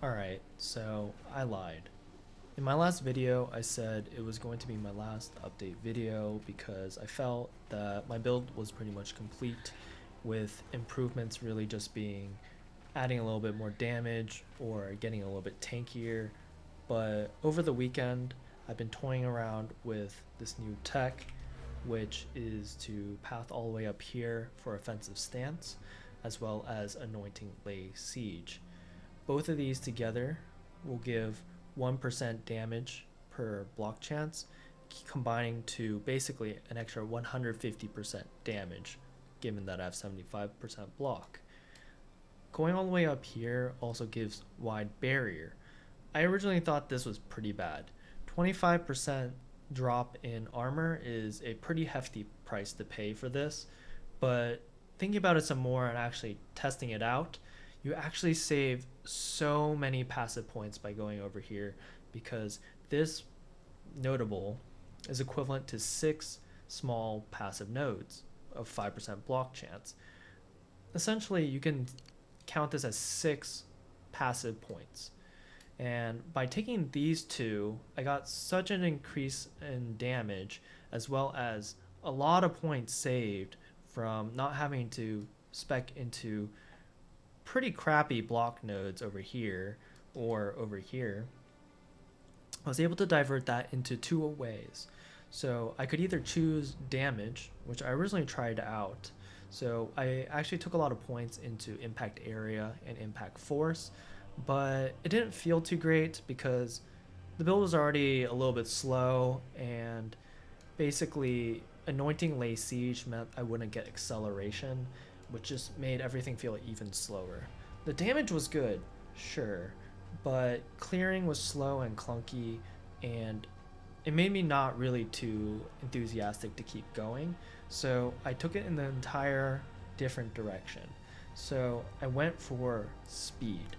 Alright, so I lied. In my last video, I said it was going to be my last update video because I felt that my build was pretty much complete, with improvements really just being adding a little bit more damage or getting a little bit tankier. But over the weekend, I've been toying around with this new tech, which is to path all the way up here for offensive stance, as well as anointing lay siege. Both of these together will give 1% damage per block chance, combining to basically an extra 150% damage, given that I have 75% block. Going all the way up here also gives wide barrier. I originally thought this was pretty bad. 25% drop in armor is a pretty hefty price to pay for this, but thinking about it some more and actually testing it out, you actually save so many passive points by going over here, because this notable is equivalent to 6 small passive nodes of 5% block chance. Essentially, you can count this as 6 passive points. And by taking these two, I got such an increase in damage, as well as a lot of points saved from not having to spec into pretty crappy block nodes over here or over here. I was able to divert that into two ways. So I could either choose damage, which I originally tried out. So I actually took a lot of points into impact area and impact force, but it didn't feel too great because the build was already a little bit slow, and basically anointing lay siege meant I wouldn't get acceleration, which just made everything feel even slower. The damage was good, sure, but clearing was slow and clunky, and it made me not really too enthusiastic to keep going, so I took it in the entire different direction. So I went for speed.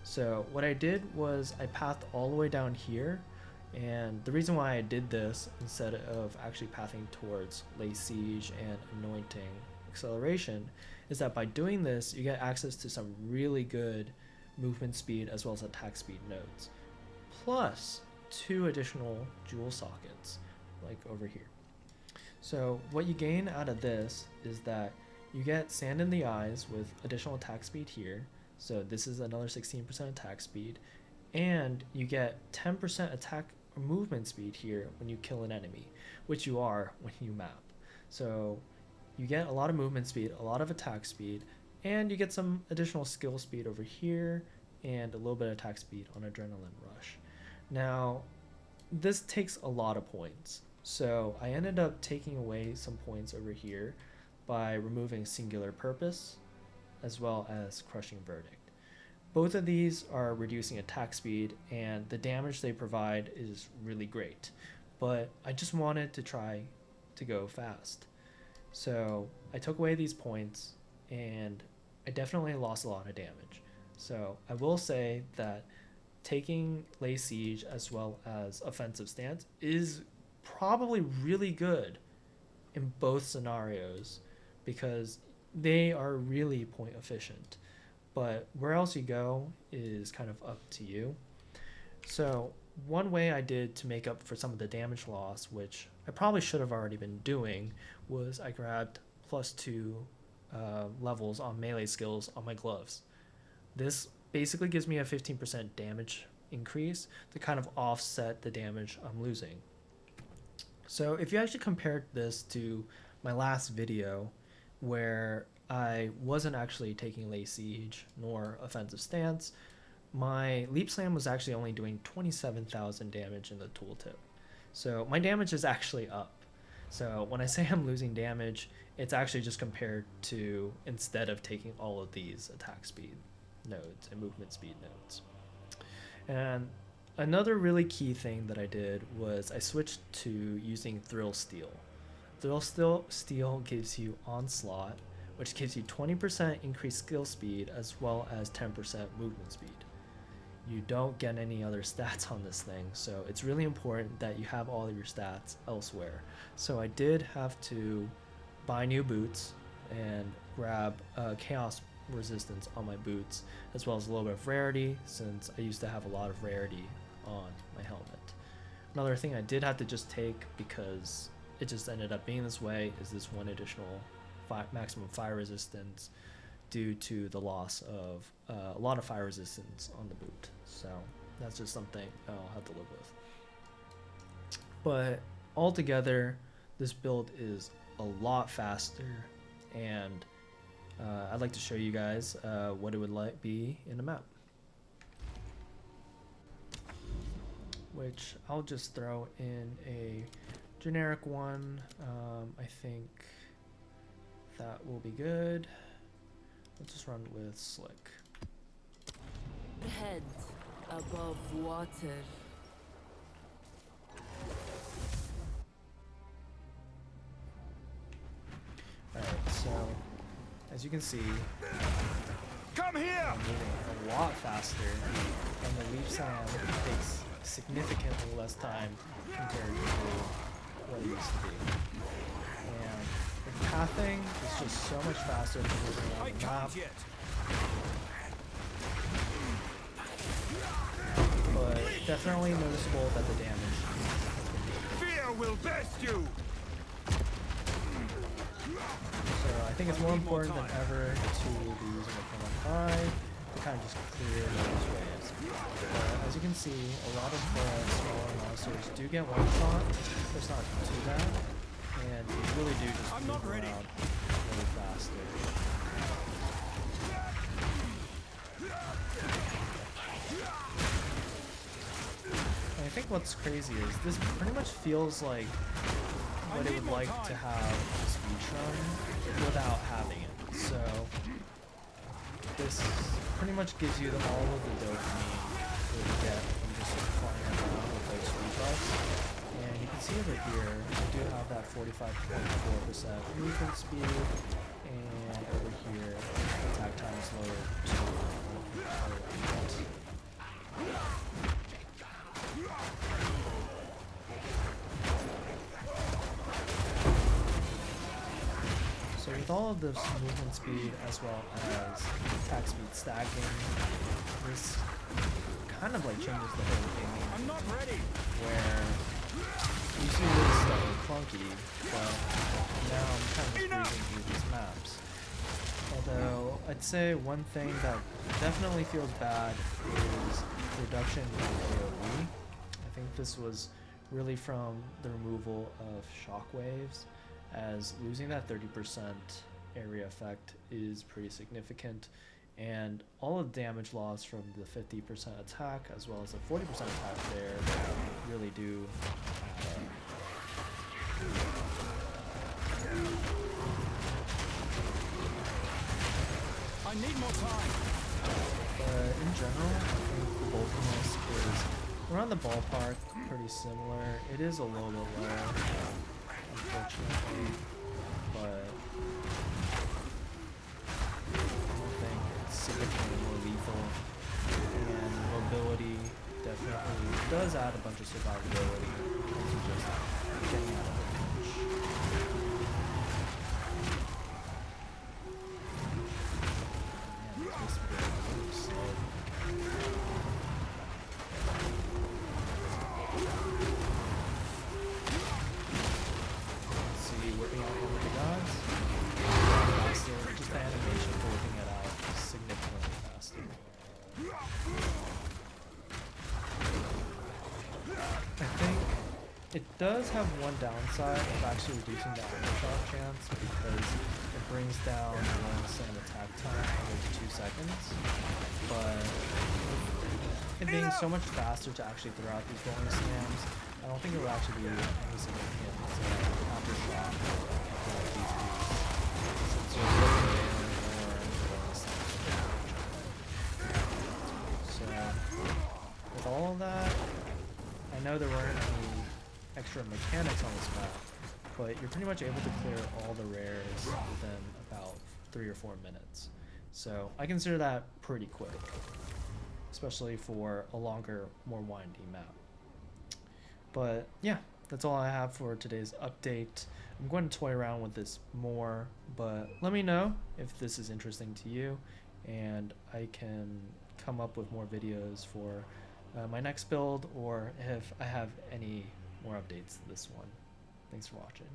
So what I did was I pathed all the way down here, and the reason why I did this instead of actually pathing towards lay siege and anointing acceleration is that by doing this you get access to some really good movement speed as well as attack speed nodes, plus 2 additional jewel sockets like over here. So what you gain out of this is that you get sand in the eyes with additional attack speed here, so this is another 16% attack speed, and you get 10% attack or movement speed here when you kill an enemy, which you are when you map. So you get a lot of movement speed, a lot of attack speed, and you get some additional skill speed over here and a little bit of attack speed on Adrenaline Rush. Now, this takes a lot of points, so I ended up taking away some points over here by removing Singular Purpose as well as Crushing Verdict. Both of these are reducing attack speed, and the damage they provide is really great, but I just wanted to try to go fast. So I took away these points, and I definitely lost a lot of damage. So I will say that taking lay siege as well as offensive stance is probably really good in both scenarios, because they are really point efficient. But where else you go is kind of up to you. So one way I did to make up for some of the damage loss, which I probably should have already been doing, was I grabbed +2 levels on melee skills on my gloves. This basically gives me a 15% damage increase to kind of offset the damage I'm losing. So if you actually compared this to my last video, where I wasn't actually taking lay siege nor offensive stance, my leap slam was actually only doing 27,000 damage in the tooltip. So my damage is actually up. So when I say I'm losing damage, it's actually just compared to instead of taking all of these attack speed nodes and movement speed nodes. And another really key thing that I did was I switched to using Thrillstee. Thrillstee gives you Onslaught, which gives you 20% increased skill speed as well as 10% movement speed. You don't get any other stats on this thing, so it's really important that you have all of your stats elsewhere. So I did have to buy new boots and grab Chaos resistance on my boots, as well as a little bit of rarity, since I used to have a lot of rarity on my helmet. Another thing I did have to just take, because it just ended up being this way, is this one additional maximum fire resistance due to the loss of a lot of fire resistance on the boot. So that's just something I'll have to live with. But altogether, this build is a lot faster, and I'd like to show you guys what it would be in a map, which I'll just throw in a generic one. I think that will be good. Let's just run with Slick. Head above water. Alright, so as you can see, Come here! I'm moving a lot faster, and the leaf slam takes significantly less time compared to what it used to be. And the pathing is just so much faster than moving around the map. But definitely noticeable that the damage has been decreased. Fear will best you! So I think it's more important than ever to be using a Pylon 5 to kind of just clear those waves. As you can see, a lot of the smaller monsters do get one shot, but it's not too bad, and you really do just move around really faster. And I think what's crazy is this pretty much feels like what it would like to have a speedrun without having it. So this pretty much gives you all of the dopamine that you get from just flying around with those speed buffs. And you can see over here, we do have that 45.4% movement speed, and over here, attack time is lowered to 1.08. So with all of this movement speed as well as attack speed stacking, this kind of like changes the whole game. I'm not ready! Where you see really stuck and clunky, but now I'm kind of breezing through these maps. Although I'd say one thing that definitely feels bad is the reduction in AoE. I think this was really from the removal of shockwaves, as losing that 30% area effect is pretty significant, and all of the damage loss from the 50% attack as well as the 40% attack there really do add up. I need more time! But in general, I think the bulkiness is around the ballpark, pretty similar. It is a little bit lower, unfortunately, but I don't think it's significantly more lethal, and mobility definitely does add a bunch of survivability to just getting out of the pinch. Man, this build moves slow. Whipping out one of the gods. Faster, just the animation for whipping it out is significantly faster. I think it does have one downside of actually reducing the aftershock chance, because it brings down one slam attack time every 2 seconds. But it being so much faster to actually throw out these rolling slams, I don't think it will actually be any significant aftershock decrease, since you're looking in more rolling slams. So with all of that, I know there weren't any extra mechanics on this map, but you're pretty much able to clear all the rares within about 3 or 4 minutes. So I consider that pretty quick, especially for a longer, more windy map. But yeah, that's all I have for today's update. I'm going to toy around with this more, but let me know if this is interesting to you, and I can come up with more videos for my next build, or if I have any more updates to this one. Thanks for watching.